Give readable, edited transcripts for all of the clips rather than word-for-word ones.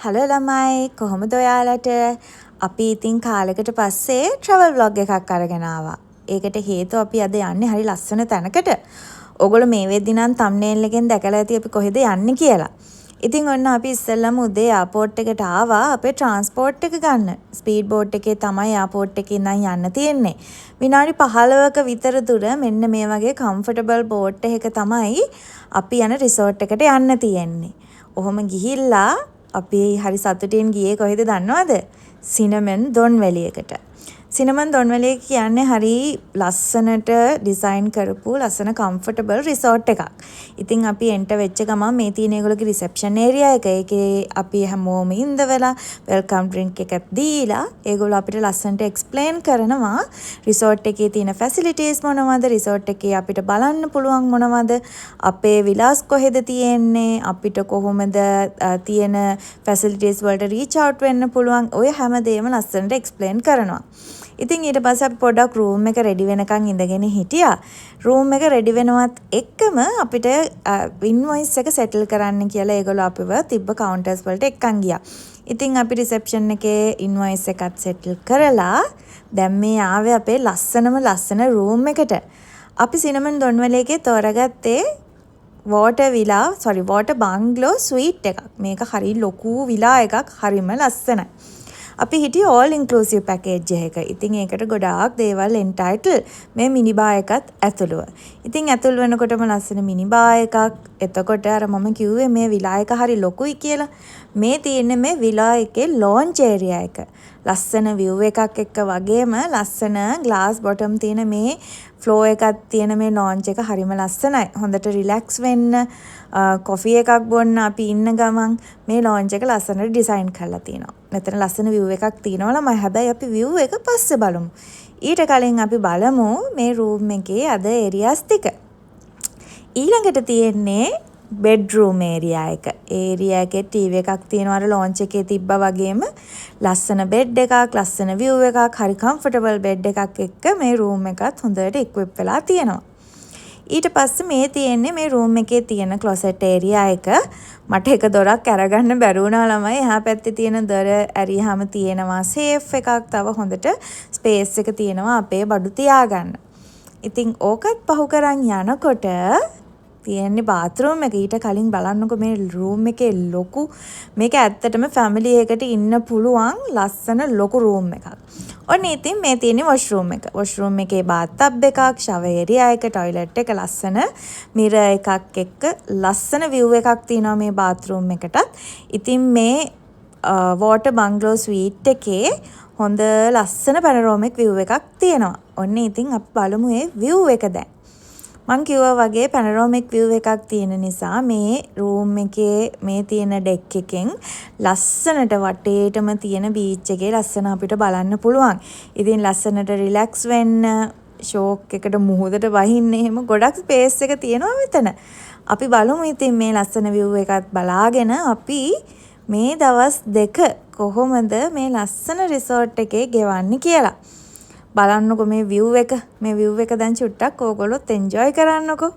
Hello ළමයි කොහොමද ඔයාලට අපි ඉතින් කාලෙකට පස්සේ travel vlog එකක් අරගෙන ආවා. ඒකට හේතුව අපි අද යන්නේ හරි ලස්සන තැනකට. ඔයගොල්ලෝ මේ වෙද්දි නම් thumbnail එකෙන් දැකලා ඇති අපි කොහෙද යන්නේ කියලා. ඉතින් ඔන්න අපි ඉස්සෙල්ලාම උදේ එයාපෝට් එකට ආවා අපේ ට්‍රාන්ස්පෝර්ට් එක ගන්න. ස්පීඩ් බෝට් එකේ තමයි එයාපෝට් එකේ ඉඳන් යන්න තියෙන්නේ. විනාඩි 15ක විතර දුර මෙන්න මේ වගේ කම්ෆර්ටබල් බෝට් එකක තමයි අපි යන රිසෝට් එකට යන්න තියෙන්නේ. ඔහොම ගිහිල්ලා අපි හරි සතුටින් ගියේ කොහෙද දන්නවද? සිනමන් දොන්වැලියකට. සිනමන් දොන්වැලිය කියන්නේ හරි ලස්සනට ඩිසයින් කරපු ලස්සන කම්ෆර්ටබල් රිසෝට් එකක්. ඉතින් අපි එන්ට වෙච්ච ගමන් මේ තියෙන ඒගොල්ලෝගේ රිසෙප්ෂන් ඒරියා එක. ඒකේ අපි හැමෝම ඉඳවලා වෙල්කම් ඩ්‍රින්ක් එකක් දීලා ඒගොල්ලෝ අපිට ලස්සනට එක්ස්ප්ලেইন කරනවා රිසෝට් එකේ තියෙන ෆැසිලිටිස් මොනවද, රිසෝට් එකේ අපිට බලන්න පුළුවන් මොනවද, අපේ විලාස් කොහෙද තියෙන්නේ, අපිට කොහොමද තියෙන ෆැසිලිටිස් වලට රීච් අවුට් වෙන්න පුළුවන්, ඔය හැමදේම ලස්සනට එක්ස්ප්ලেইন කරනවා. ඉතින් ඊට පස්සේ අපි පොඩක් රූම් එක රෙඩි වෙනකන් ඉඳගෙන හිටියා. රූම් එක රෙඩි වෙනවත් එක්කම අපිට ඉන්වොයිස් එක සෙටල් කරන්න කියලා ඒගොල්ලෝ අපිව තිබ්බ කවුන්ටර්ස් වලට එක්කන් ගියා. ඉතින් අපි රිසෙප්ෂන් එකේ ඉන්වොයිස් එකත් සෙටල් කරලා දැන් මේ ආවේ අපේ ලස්සන රූම් එකට. අපි සිනමන් දොන්වැලියගේ තෝරගත්තේ වෝටර් බංග්ලෝ ස්වීට් එකක්. මේක හරි ලොකු විලා එකක්, හරිම ලස්සනයි. අපි හිටියේ all inclusive package එකක. ඉතින් ඒකට ගොඩාක් දේවල් entitled මේ මිනි බා එකත් ඇතුළුව. ඉතින් ඇතුල් වෙනකොටම ලස්සන මිනි බා එකක්. එතකොට අර මම කිව්වේ මේ විලා එක හරි ලොකුයි කියලා. මේ තියෙන්නේ මේ විලා එකේ launch area එක. ලස්සන view එකක් එක්ක වගේම ලස්සන glass bottom තියෙන මේ floor එකක් තියෙන මේ launch එක හරිම ලස්සනයි. හොඳට relax වෙන්න කොෆි එකක් බොන්න අපි ඉන්න ගමන් මේ launch එක ලස්සනට ඩිසයින් කරලා තියෙනවා. මෙතන ලස්සන view එකක් තියෙනවා ළමයි. හැබැයි අපි view එක පස්සේ බලමු. ඊට කලින් අපි බලමු මේ room එකේ අද areas ටික. ඊළඟට තියෙන්නේ bedroom area එක. area එකේ TV එකක් තියෙනවා අර launch එකේ තිබ්බා වගේම ලස්සන bed එකක්, ලස්සන view එකක්, හරි comfortable bed එකක් එක්ක මේ room එකත් හොඳට equip වෙලා තියෙනවා. ඊට පස්සේ මේ තියෙන්නේ මේ room එකේ තියෙන closet area එක. මට එක දොරක් අරගන්න බැරි වුණා ළමයි. එහා පැත්තේ තියෙන දොර ඇරියාම තියෙනවා safe එකක්. තව හොඳට space එක තියෙනවා අපේ බඩු තියාගන්න. ඉතින් ඕකත් පහු කරන් යනකොට තියෙන්නේ bathroom එක. ඊට කලින් බලන්නකො මේ room එකේ ලොකු, මේක ඇත්තටම family එකකට ඉන්න පුළුවන් ලස්සන ලොකු room එකක්. ඔන්න ඉතින් මේ තියෙන්නේ washroom එක. washroom එකේ bathtub එකක්, shower area එක, toilet එක, ලස්සන mirror එකක් එක්ක ලස්සන view එකක් තියෙනවා මේ bathroom එකටත්. ඉතින් මේ water bungalow suite එකේ හොඳ ලස්සන panoramic view එකක් තියෙනවා. ඔන්න ඉතින් අපි බලමු මේ view එක දැන්. මං කිව්වා වගේ panoramic view එකක් තියෙන නිසා මේ room එකේ මේ තියෙන deck එකෙන් ලස්සනට වටේටම තියෙන beach එකේ ලස්සන අපිට බලන්න පුළුවන්. ඉතින් ලස්සනට relax වෙන්න, shock එකට මුහුදට වහින්න එහෙම ගොඩක් space එක තියෙනවා මෙතන. අපි බලමු ඉතින් මේ ලස්සන view එකත් බලාගෙන අපි මේ දවස් දෙක කොහොමද මේ ලස්සන resort එකේ ගෙවන්නේ කියලා. බලන්නකො මේ view එක දැන් චුට්ටක් ඕගොල්ලොත් enjoy කරන්නකො.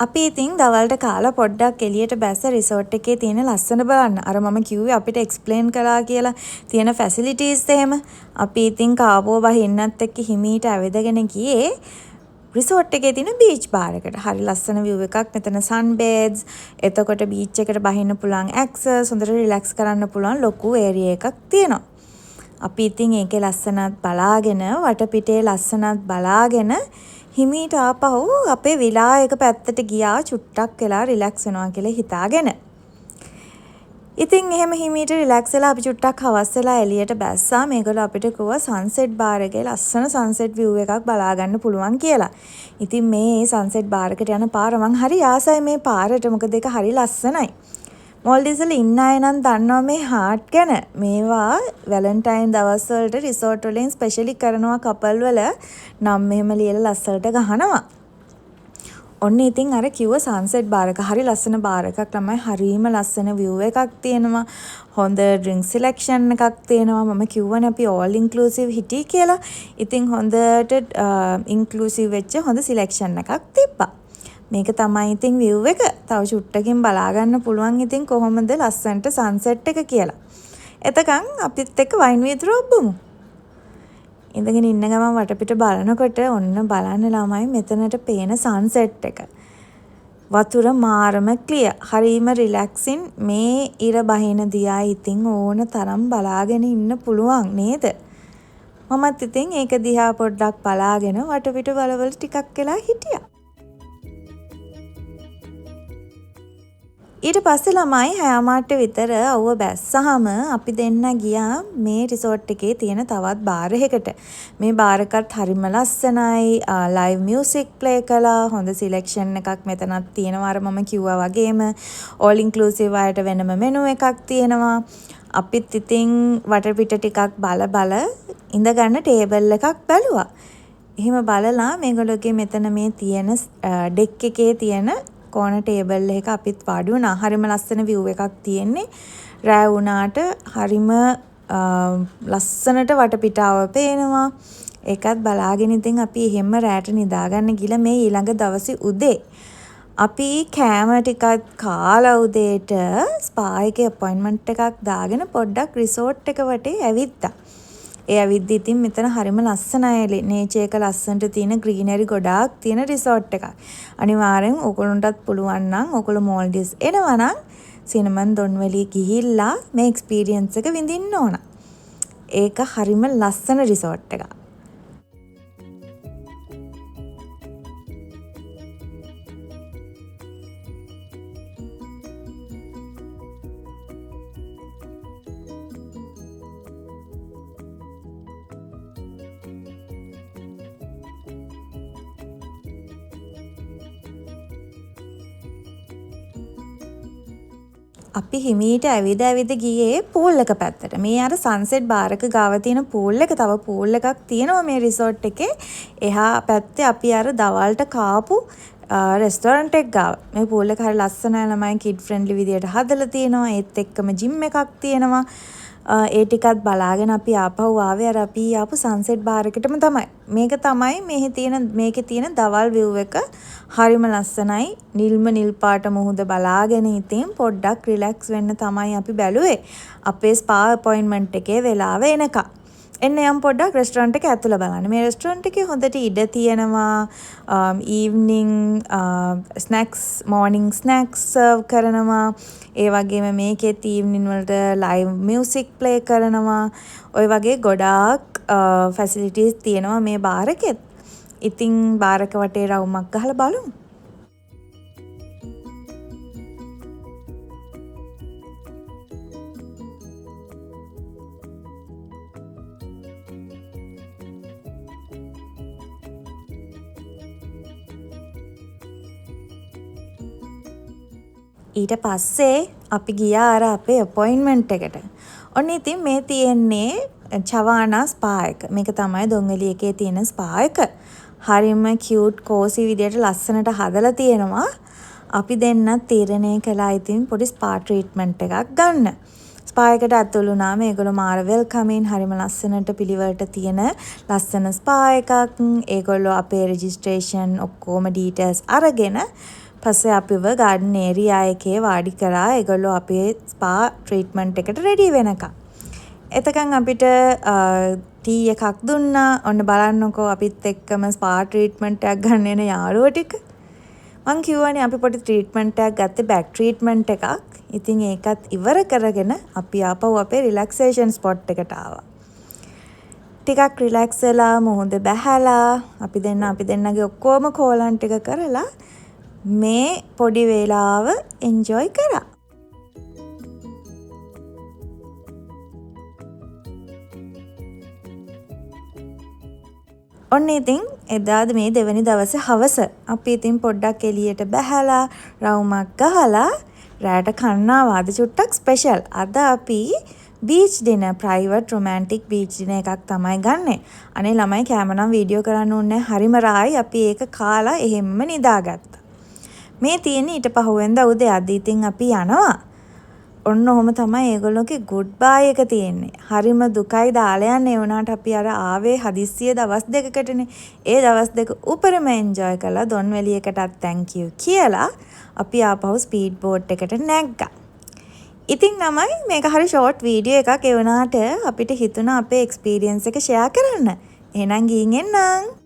අපි ඉතින් දවල්ට කාලා පොඩ්ඩක් එළියට බැස්ස රිසෝට් එකේ තියෙන ලස්සන බලන්න. අර මම කිව්වේ අපිට එක්ස්ප්ලেইন කළා කියලා තියෙන ෆැසිලිටිස් එහෙම. අපි ඉතින් කාපුව බහින්නත් එක්ක හිමීට ඇවිදගෙන ගියේ රිසෝට් එකේ තියෙන බීච් බාර් එකට. හරි ලස්සන view එකක්. මෙතන sun beds. එතකොට බීච් එකට බහින්න පුළුවන් access, හොඳට රිලැක්ස් කරන්න පුළුවන් ලොකු ඒරියා එකක් තියෙනවා. අපි ඉතින් ඒකේ ලස්සනත් බලාගෙන වටපිටේ ලස්සනත් බලාගෙන හිමීට ආපහු අපේ විලා එක පැත්තට ගියා චුට්ටක් වෙලා රිලැක්ස් වෙනවා කියලා හිතාගෙන. ඉතින් එහෙම හිමීට රිලැක්ස් වෙලා අපි චුට්ටක් හවස් වෙලා එළියට බැස්සා. මේගොල්ලෝ අපිට කිව්වා සන්සෙට් බාර් එකේ ලස්සන සන්සෙට් view එකක් බලා ගන්න පුළුවන් කියලා. ඉතින් මේ සන්සෙට් බාර් එකට යන පාර මං හරි ආසයි මේ පාරට. මොකද ඒක හරි ලස්සනයි. මොල්ඩිව්ස් වල ඉන්න අය නම් දන්නවා මේ හාට් ගැන. මේවා වැලන්ටයින් දවස් වලට රිසෝට් වලින් ස්පෙෂලි කරනවා කපල් වල නම් මෙහෙම ලියලා ලස්සනට ගහනවා. ඔන්න ඉතින් අර කිව්ව සන්සෙට් බාර් එක හරි ලස්සන බාර් එකක් ළමයි. හරිම ලස්සන view එකක් තියෙනවා. හොඳ drink selection එකක් තියෙනවා. මම කිව්වනේ අපි all inclusive හිටි කියලා. ඉතින් හොඳට inclusive වෙච්ච හොඳ selection එකක් තිබ්බා. මේක තමයි ඉතින් view එක. තව චුට්ටකින් බලා ගන්න පුළුවන් ඉතින් කොහොමද ලස්සනට sunset එක කියලා. එතකන් අපිත් එක්ක වයින් වීදුරුව ඔබ්බමු. ඉඳගෙන ඉන්න ගමන් වටපිට බලනකොට ඔන්න බලන්න ළමයි මෙතනට පේන sunset එක. වතුර මාරම ක්ලියර්. හරීම රිලැක්සින් මේ ඉර බහින දිහා ඉතින් ඕන තරම් බලාගෙන ඉන්න පුළුවන් නේද? මමත් ඉතින් ඒක දිහා පොඩ්ඩක් බලාගෙන වටපිට බලවල ටිකක් වෙලා හිටියා. ඊට පස්සේ ළමයි 6:00 විතර අවුව බැස්සහම අපි දෙන්න ගියා මේ රිසෝට් එකේ තියෙන තවත් බාර් එකකට. මේ බාර් එකත් හරිම ලස්සනයි. ලයිව් මියුසික් ප්ලේ කළා. හොඳ සිලෙක්ෂන් එකක් මෙතනත් තියෙනවා. අර මම කිව්වා වගේම all inclusive අයට වෙනම මෙනු එකක් තියෙනවා. අපිත් ඉතින් වටපිට ටිකක් බල ඉඳ ගන්න ටේබල් එකක් බැලුවා. එහෙම බලලා මේගොල්ලෝගේ මෙතන මේ තියෙන ඩෙක් එකේ තියෙන කෝන ටේබල් එක අපිත් වාඩි වුණා. හරිම ලස්සන view එකක් තියෙන්නේ. රෑ වුණාට හරිම ලස්සනට වටපිටාව පේනවා. ඒකත් බලාගෙන ඉතින් අපි එහෙම රෑට නිදාගන්න ගිහලා මේ ඊළඟ දවසේ උදේ අපි කෑම ටිකක් කාලා උදේට ස්පා එකේ අපොයින්ට්මන්ට් එකක් දාගෙන පොඩ්ඩක් රිසෝට් එක වටේ ඇවිත්තා. ඒ ඇවිද්දි ඉතින් මෙතන හරිම ලස්සනයි. නේචර් එක ලස්සනට තියෙන ග්‍රීනරි ගොඩාක් තියෙන රිසෝට් එකක්. අනිවාර්යෙන් ඔයගොල්ලන්ටත් පුළුවන් නම් ඔයගොල්ලෝ මෝල්ඩිව්ස් එනවා නම් සිනමන් දොන්වැලි ගිහිල්ලා මේ එක්ස්පීරියන්ස් එක විඳින්න ඕන. ඒක හරිම ලස්සන රිසෝට් එකක්. අපි හිමීට ඇවිද ගියේ පූල් එක පැත්තට. මේ අර සන්සෙට් බාර් එක ගාව තියෙන පූල් එක තව පූල් එකක් තියෙනවා මේ රිසෝට් එකේ. එහා පැත්තේ අපි අර දවල්ට කාපු රෙස්ටෝරන්ට් එක ගාව. මේ පූල් එක හරි ලස්සනයි ළමයි කිඩ් ෆ්‍රෙන්ඩ්ලි විදියට හදලා තියෙනවා. ඒත් එක්කම ජිම් එකක් තියෙනවා. ඒ ටිකත් බලාගෙන අපි ආපහු ආවේ අර අපි ආපු සන්සෙට් බාර් එකටම තමයි. මේක තමයි මේකේ තියෙන දවල් view එක. හරිම ලස්සනයි. නිල් පාට මුහුද බලාගෙන ඉතින් පොඩ්ඩක් රිලැක්ස් වෙන්න තමයි අපි බැලුවේ. අපේ ස්පා අපොයින්ට්මන්ට් එකේ වෙලාව එනකම්. එන්න යම් පොඩ්ඩක් රෙස්ටෝරන්ට් එක ඇතුළ බලන්න. මේ රෙස්ටෝරන්ට් එකේ හොඳට ඉඩ තියෙනවා. ඊවනිං ස්නැක්ස් මෝර්නිං ස්නැක්ස් සර්ව් කරනවා. ඒ වගේම මේකෙත් ඊවනින් වලට ලයිව් මියුසික් ප්ලේ කරනවා. ඔය වගේ ගොඩාක් ෆැසිලිටිස් තියෙනවා මේ බාර් එකෙත්. ඉතින් බාර් එක වටේ රවුමක් ගහලා බලමු. ඊට පස්සේ අපි ගියා අර අපේ අපොයින්ට්මන්ට් එකට. ඔන්න ඉතින් මේ තියෙන්නේ චවානා ස්පා එක. මේක තමයි දොන්වැලි එකේ තියෙන ස්පා එක. හරිම කියුට් කෝසි විදියට ලස්සනට හදලා තියෙනවා. අපි දෙන්නත් තීරණය කළා ඉතින් පොඩි ස්පා ට්‍රීට්මන්ට් එකක් ගන්න. ස්පා එකට ඇතුළු වුණාම ඒගොල්ලෝ මාර වෙල්කමින් හරිම ලස්සනට පිළිවෙලට තියෙන ලස්සන ස්පා එකක්. ඒගොල්ලෝ අපේ රෙජිස්ට්‍රේෂන් ඔක්කොම ඩීටේල්ස් අරගෙන පස්සේ අපිව ගාඩන් ඒරියා එකේ වාඩි කරා ඒගොල්ලෝ අපේ ස්පා ට්‍රීට්මන්ට් එකට රෙඩි වෙනකම්. එතකන් අපිට ටී එකක් දුන්නා. ඔන්න බලන්නකෝ අපිත් එක්කම ස්පා ට්‍රීට්මන්ට් එකක් ගන්න එන යාළුවෝ ටික. මං කිව්වනේ අපි පොඩි ට්‍රීට්මන්ට් එකක් ගත්තේ බෑක් ට්‍රීට්මන්ට් එකක්. ඉතින් ඒකත් ඉවර කරගෙන අපි ආපහු අපේ රිලැක්සේෂන් ස්පොට් එකට ආවා. ටිකක් රිලැක්ස් වෙලා මුහුද බැහැලා අපි දෙන්නගේ ඔක්කොම කෝලම් ටික කරලා මේ පොඩි වේලාව එන්ජොයි කරා. ඔන්න ඉතින් එදාද මේ දෙවැනි දවසේ හවස අපි ඉතින් පොඩ්ඩක් එළියට බැහැලා රවුමක් ගහලා රැට කන්නාවා. අද චුට්ටක් ස්පෙෂල්. අද අපි beach dinner private romantic beach dinner එකක් තමයි ගන්නෙ. අනේ ළමයි කැම නම් වීඩියෝ කරන්න ඕනේ නැහැ. හරිම රායි. අපි ඒක කාලා එහෙම්ම නිදාගත්තා. මේ තියෙන්නේ ඊට පහුවෙන්දා උදේ. අද ඉතින් අපි යනවා. ඔන්න ඔහොම තමයි ඒගොල්ලෝගේ ගුඩ් බයි එක තියෙන්නේ. හරිම දුකයි දාලා යන්නේ. ඒ වුණාට අපි අර ආවේ හදිස්සිය දවස් දෙකකටනේ. ඒ දවස් දෙක උපරිම එන්ජොයි කළා. දොන්වැලි එකටත් thank you කියලා අපි ආපහු ස්පීඩ් බෝට් එකට නැග්ගා. ඉතින් ළමයි මේක හරි ෂෝට් වීඩියෝ එකක්. ඒ වුණාට අපිට හිතුණා අපේ එක්ස්පීරියන්ස් එක ෂෙයා කරන්න. එහෙනම් ගිහින් එන්නම්.